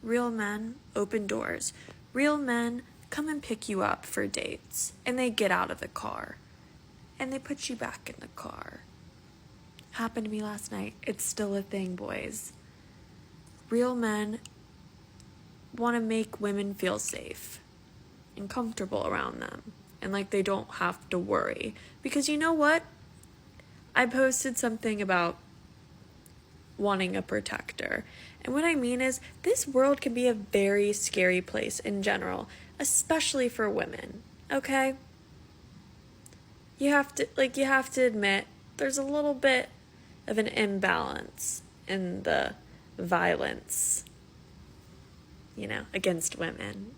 Real men open doors. Real men come and pick you up for dates, and they get out of the car, and they put you back in the car. Happened to me last night. It's still a thing, boys. Real men want to make women feel safe and comfortable around them, and like they don't have to worry. Because you know what? I posted something about wanting a protector. And what I mean is, this world can be a very scary place in general, especially for women, okay? You have to admit there's a little bit of an imbalance in the violence, against women.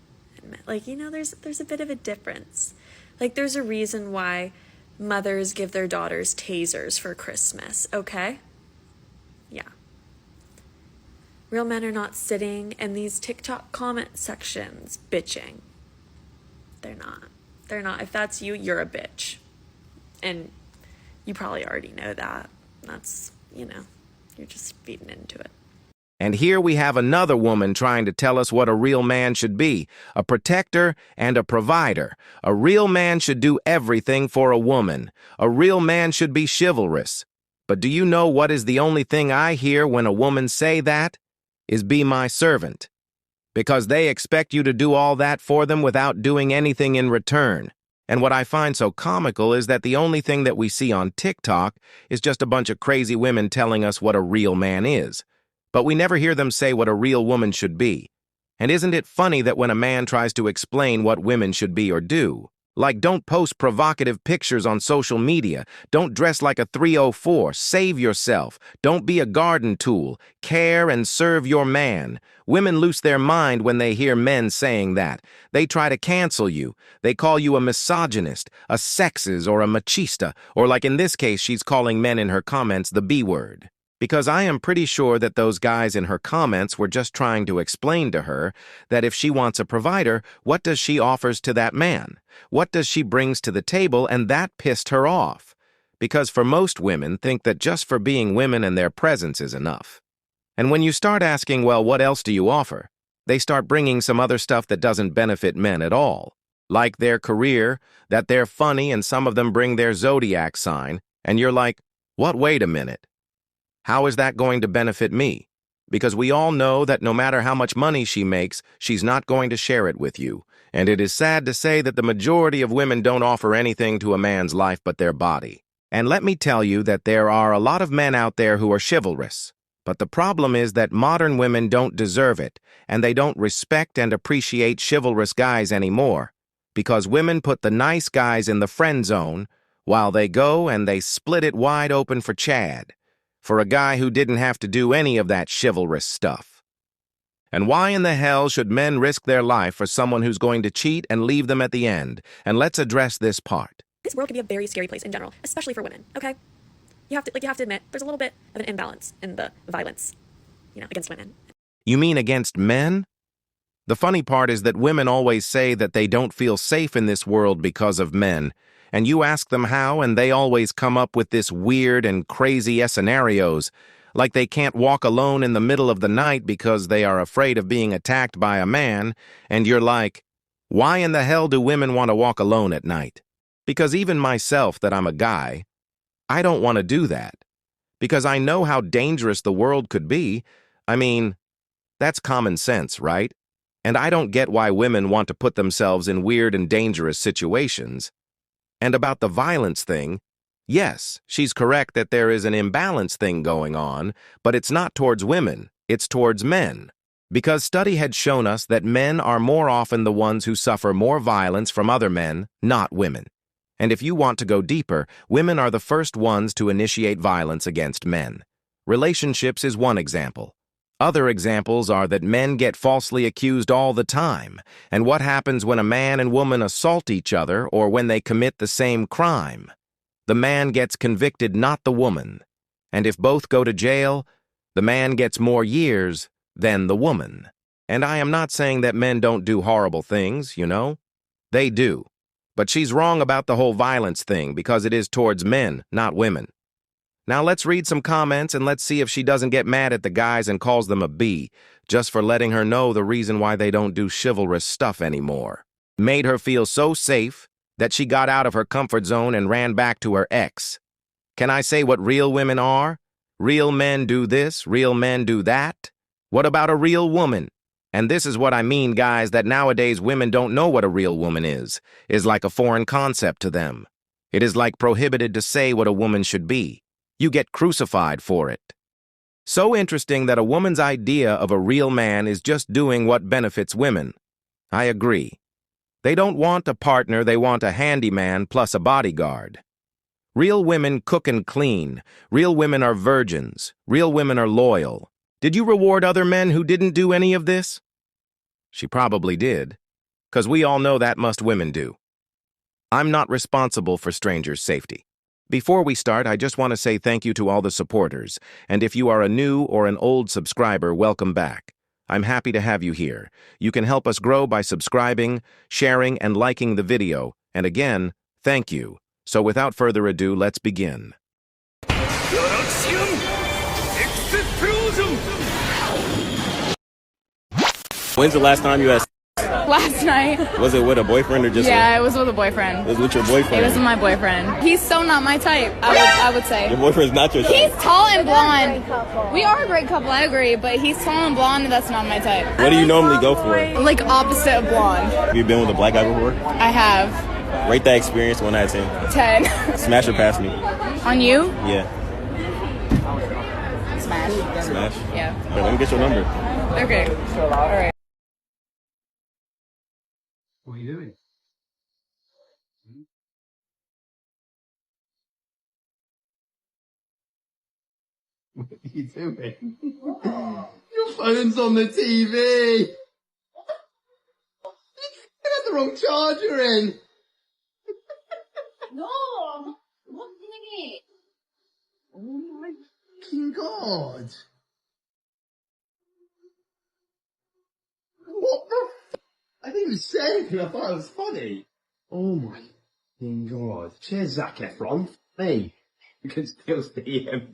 There's a bit of a difference. There's a reason why mothers give their daughters tasers for Christmas, okay? Yeah. Real men are not sitting in these TikTok comment sections bitching. They're not. They're not. If that's you, you're a bitch. And you probably already know that. That's, you're just feeding into it. And here we have another woman trying to tell us what a real man should be, a protector and a provider. A real man should do everything for a woman. A real man should be chivalrous. But do you know what is the only thing I hear when a woman say that? Is be my servant. Because they expect you to do all that for them without doing anything in return. And what I find so comical is that the only thing that we see on TikTok is just a bunch of crazy women telling us what a real man is. But we never hear them say what a real woman should be. And isn't it funny that when a man tries to explain what women should be or do, like don't post provocative pictures on social media, don't dress like a 304, save yourself, don't be a garden tool, care and serve your man. Women lose their mind when they hear men saying that. They try to cancel you. They call you a misogynist, a sexist, or a machista, or like in this case, she's calling men in her comments the B word. Because I am pretty sure that those guys in her comments were just trying to explain to her that if she wants a provider, what does she offers to that man? What does she brings to the table? And that pissed her off. Because for most women think that just for being women and their presence is enough. And when you start asking, well, what else do you offer? They start bringing some other stuff that doesn't benefit men at all. Like their career, that they're funny, and some of them bring their zodiac sign. And you're like, what? Wait a minute. How is that going to benefit me? Because we all know that no matter how much money she makes, she's not going to share it with you. And it is sad to say that the majority of women don't offer anything to a man's life but their body. And let me tell you that there are a lot of men out there who are chivalrous. But the problem is that modern women don't deserve it, and they don't respect and appreciate chivalrous guys anymore. Because women put the nice guys in the friend zone, while they go and they split it wide open for Chad. For a guy who didn't have to do any of that chivalrous stuff. And why in the hell should men risk their life for someone who's going to cheat and leave them at the end? And let's address this part. This world can be a very scary place in general, especially for women, okay? You have to admit, there's a little bit of an imbalance in the violence, against women. You mean against men? The funny part is that women always say that they don't feel safe in this world because of men. And you ask them how, and they always come up with this weird and crazy scenarios, like they can't walk alone in the middle of the night because they are afraid of being attacked by a man, and you're like, why in the hell do women want to walk alone at night? Because even myself, that I'm a guy, I don't want to do that. Because I know how dangerous the world could be. I mean, that's common sense, right? And I don't get why women want to put themselves in weird and dangerous situations. And about the violence thing, yes, she's correct that there is an imbalance thing going on, but it's not towards women, it's towards men. Because study had shown us that men are more often the ones who suffer more violence from other men, not women. And if you want to go deeper, women are the first ones to initiate violence against men. Relationships is one example. Other examples are that men get falsely accused all the time, and what happens when a man and woman assault each other or when they commit the same crime. The man gets convicted, not the woman. And if both go to jail, the man gets more years than the woman. And I am not saying that men don't do horrible things, They do. But she's wrong about the whole violence thing because it is towards men, not women. Now let's read some comments and let's see if she doesn't get mad at the guys and calls them a B, just for letting her know the reason why they don't do chivalrous stuff anymore. Made her feel so safe that she got out of her comfort zone and ran back to her ex. Can I say what real women are? Real men do this, real men do that. What about a real woman? And this is what I mean, guys, that nowadays women don't know what a real woman is like a foreign concept to them. It is like prohibited to say what a woman should be. You get crucified for it. So interesting that a woman's idea of a real man is just doing what benefits women. I agree. They don't want a partner, they want a handyman plus a bodyguard. Real women cook and clean. Real women are virgins. Real women are loyal. Did you reward other men who didn't do any of this? She probably did, 'cause we all know that must women do. I'm not responsible for strangers' safety. Before we start, I just want to say thank you to all the supporters, and if you are a new or an old subscriber, welcome back. I'm happy to have you here. You can help us grow by subscribing, sharing, and liking the video, and again, thank you. So without further ado, let's begin. When's the last time you had sex? Last night. Was it with a boyfriend or just Yeah, it was with a boyfriend. It was with your boyfriend? It was with my boyfriend. He's so not my type, I would say. Your boyfriend's not your type? He's tall and blonde. We are a great couple, I agree, but he's tall and blonde, and that's not my type. What do you normally go for? Like opposite of blonde. Have you been with a black guy before? I have. Rate that experience 1 out of 10. 10. Smash or pass me? On you? Yeah. Smash. Smash? Yeah. Okay, let me get your number. Okay. All right. What are you doing? What are you doing? Your phone's on the TV! I got the wrong charger in! No, I'm not doing it. Oh my fucking god! What the f- I didn't even say anything, I thought it was funny. Oh my fucking god. Cheers, Zac Efron. Me. You can still see him.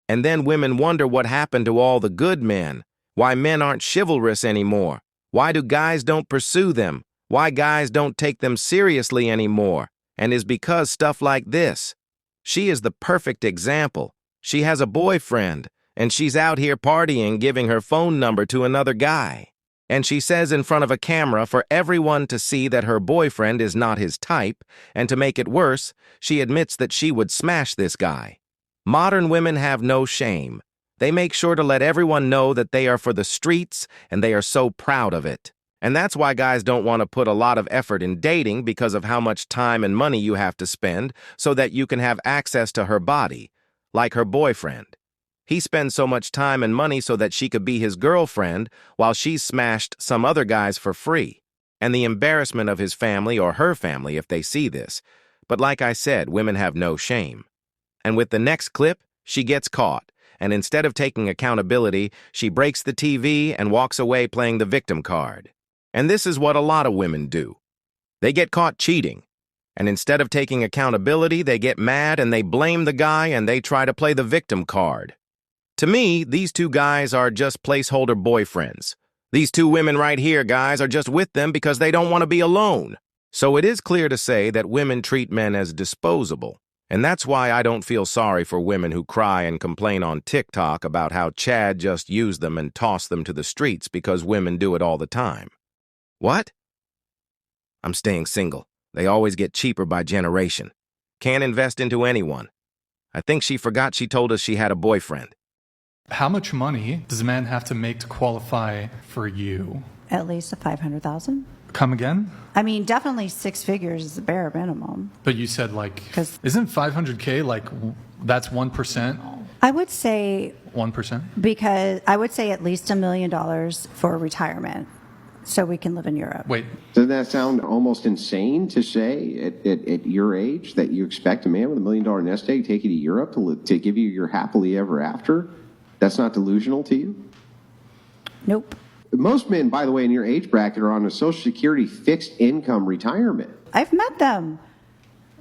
And then women wonder what happened to all the good men. Why men aren't chivalrous anymore. Why do guys don't pursue them? Why guys don't take them seriously anymore. And is because stuff like this. She is the perfect example. She has a boyfriend, and she's out here partying, giving her phone number to another guy. And she says in front of a camera for everyone to see that her boyfriend is not his type, and to make it worse, she admits that she would smash this guy. Modern women have no shame. They make sure to let everyone know that they are for the streets, and they are so proud of it. And that's why guys don't want to put a lot of effort in dating because of how much time and money you have to spend so that you can have access to her body, like her boyfriend. He spends so much time and money so that she could be his girlfriend while she smashed some other guys for free. And the embarrassment of his family or her family if they see this. But like I said, women have no shame. And with the next clip, she gets caught. And instead of taking accountability, she breaks the TV and walks away playing the victim card. And this is what a lot of women do. They get caught cheating. And instead of taking accountability, they get mad and they blame the guy and they try to play the victim card. To me, these two guys are just placeholder boyfriends. These two women right here, guys, are just with them because they don't want to be alone. So it is clear to say that women treat men as disposable. And that's why I don't feel sorry for women who cry and complain on TikTok about how Chad just used them and tossed them to the streets because women do it all the time. What? I'm staying single. They always get cheaper by generation. Can't invest into anyone. I think she forgot she told us she had a boyfriend. How much money does a man have to make to qualify for you? At least a 500,000. Come again? I mean, definitely 6 figures is the bare minimum. But you said like, 'Cause- isn't 500K like, that's 1%? I would say 1%? because I would say at least $1 million for retirement, so we can live in Europe. Wait, Doesn't that sound almost insane to say at your age that you expect a man with $1 million nest egg to take you to Europe to give you your happily ever after? That's not delusional to you? Nope. Most men, by the way, in your age bracket are on a Social Security fixed income retirement. I've met them.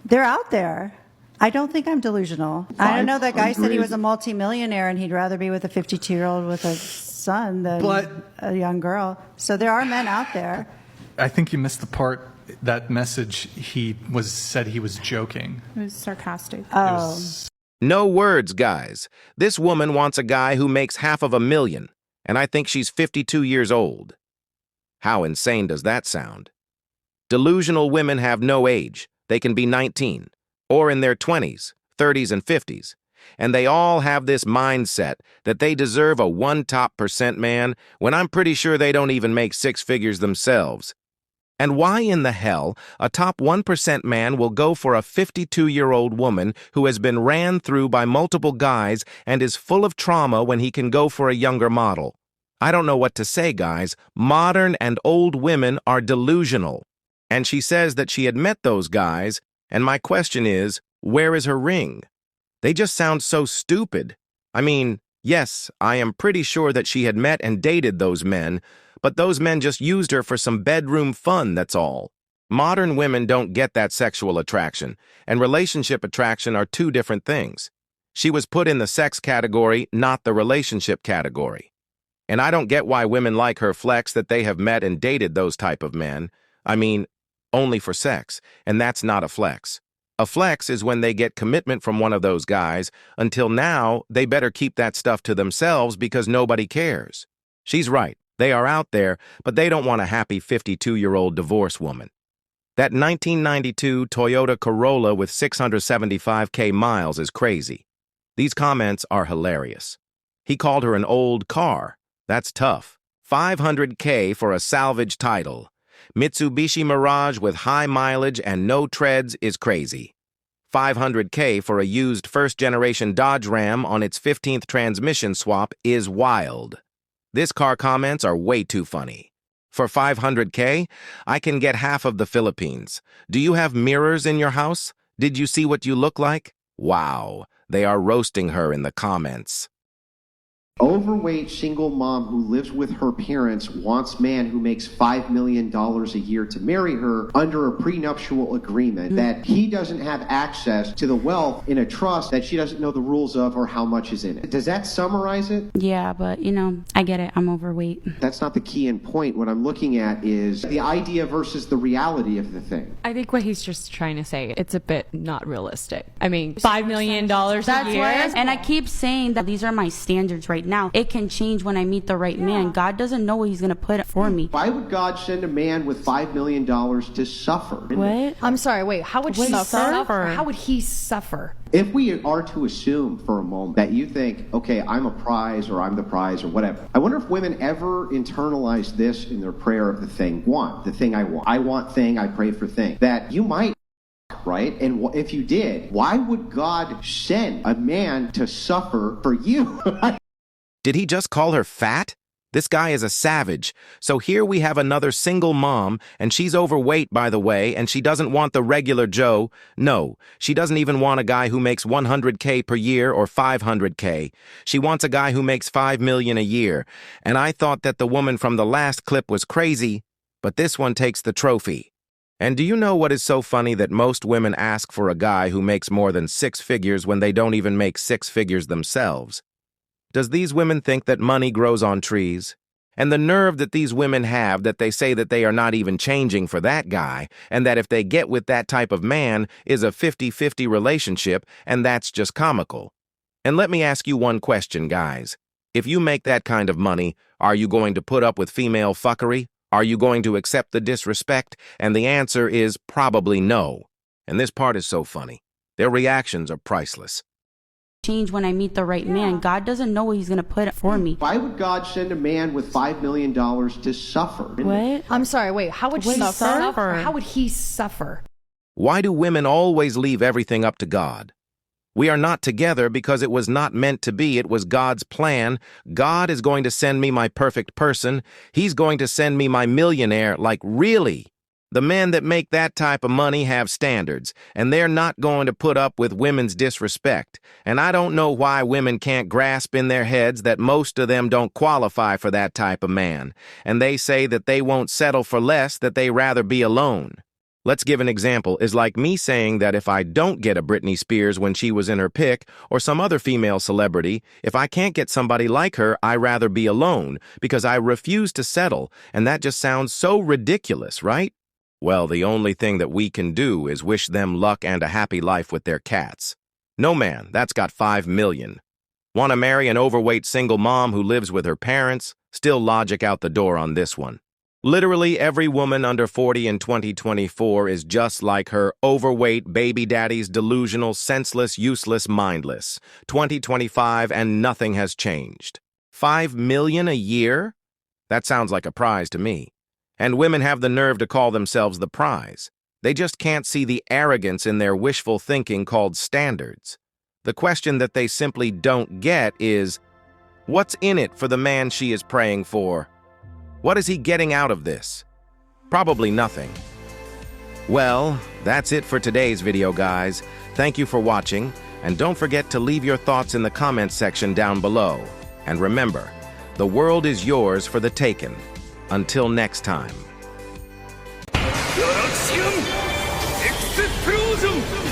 They're out there. I don't think I'm delusional. I don't know. That guy said he was a 500. multimillionaire and he'd rather be with a 52-year-old with a son than But- a young girl. So there are men out there. I think you missed the part, that message said he was joking. It was sarcastic. Oh, No words, guys. This woman wants a guy who makes $500,000, and I think she's 52 years old. How insane does that sound? Delusional women have no age. They can be 19, or in their 20s, 30s, and 50s. And they all have this mindset that they deserve a 1% man when I'm pretty sure they don't even make six figures themselves. And why in the hell a top 1% man will go for a 52-year-old woman who has been ran through by multiple guys and is full of trauma when he can go for a younger model? I don't know what to say, guys. Modern and old women are delusional. And she says that she had met those guys, and my question is, where is her ring? They just sound so stupid. I mean, yes, I am pretty sure that she had met and dated those men, but those men just used her for some bedroom fun, that's all. Modern women don't get that sexual attraction, and relationship attraction are two different things. She was put in the sex category, not the relationship category. And I don't get why women like her flex that they have met and dated those type of men. I mean, only for sex, and that's not a flex. A flex is when they get commitment from one of those guys. Until now, they better keep that stuff to themselves because nobody cares. She's right. They are out there, but they don't want a happy 52-year-old divorce woman. That 1992 Toyota Corolla with 675K miles is crazy. These comments are hilarious. He called her an old car. That's tough. 500K for a salvage title. Mitsubishi Mirage with high mileage and no treads is crazy. 500K for a used first-generation Dodge Ram on its 15th transmission swap is wild. This car comments are way too funny. For 500K, I can get half of the Philippines. Do you have mirrors in your house? Did you see what you look like? Wow, they are roasting her in the comments. Overweight single mom who lives with her parents wants man who makes $5 million a year to marry her under a prenuptial agreement that he doesn't have access to the wealth in a trust that she doesn't know the rules of or how much is in it. Does that summarize it? Yeah, but I get it. I'm overweight. That's not the key and point. What I'm looking at is the idea versus the reality of the thing. I think what he's just trying to say, it's a bit not realistic. I mean, $5 million a year. And I keep saying that these are my standards right now. It can change when I meet the right man. God doesn't know what he's going to put for me. Why would God send a man with $5 million to suffer? What? I'm sorry, wait, how would he suffer? How would he suffer? If we are to assume for a moment that you think, okay, I'm a prize or I'm the prize or whatever, I wonder if women ever internalize this in their prayer of the thing I want. I want thing, I pray for thing. That you might, right? And if you did, why would God send a man to suffer for you? Did he just call her fat? This guy is a savage. So here we have another single mom, and she's overweight, by the way, and she doesn't want the regular Joe. No, she doesn't even want a guy who makes 100K per year or 500K. She wants a guy who makes $5 million a year. And I thought that the woman from the last clip was crazy, but this one takes the trophy. And do you know what is so funny that most women ask for a guy who makes more than six figures when they don't even make six figures themselves? Does these women think that money grows on trees? And the nerve that these women have that they say that they are not even changing for that guy, and that if they get with that type of man is a 50-50 relationship, and that's just comical. And let me ask you one question, guys. If you make that kind of money, are you going to put up with female fuckery? Are you going to accept the disrespect? And the answer is probably no. And this part is so funny. Their reactions are priceless. Change when I meet the right man. God doesn't know what he's going to put for me. Why would God send a man with $5 million to suffer? What? I'm sorry, wait, how would he suffer? How would he suffer? Why do women always leave everything up to God? We are not together because it was not meant to be. It was God's plan. God is going to send me my perfect person. He's going to send me my millionaire. Like, really? The men that make that type of money have standards, and they're not going to put up with women's disrespect. And I don't know why women can't grasp in their heads that most of them don't qualify for that type of man. And they say that they won't settle for less, that they rather be alone. Let's give an example, is like me saying that if I don't get a Britney Spears when she was in her pick, or some other female celebrity, if I can't get somebody like her, I'd rather be alone, because I refuse to settle, and that just sounds so ridiculous, right? Well, the only thing that we can do is wish them luck and a happy life with their cats. No man, that's got 5 million. Want to marry an overweight single mom who lives with her parents? Still logic out the door on this one. Literally every woman under 40 in 2024 is just like her overweight baby daddies, delusional, senseless, useless, mindless. 2025 and nothing has changed. 5 million a year? That sounds like a prize to me. And women have the nerve to call themselves the prize. They just can't see the arrogance in their wishful thinking called standards. The question that they simply don't get is, what's in it for the man she is praying for? What is he getting out of this? Probably nothing. Well, that's it for today's video, guys. Thank you for watching, and don't forget to leave your thoughts in the comments section down below. And remember, the world is yours for the taking. Until next time. Delusion! Explosion!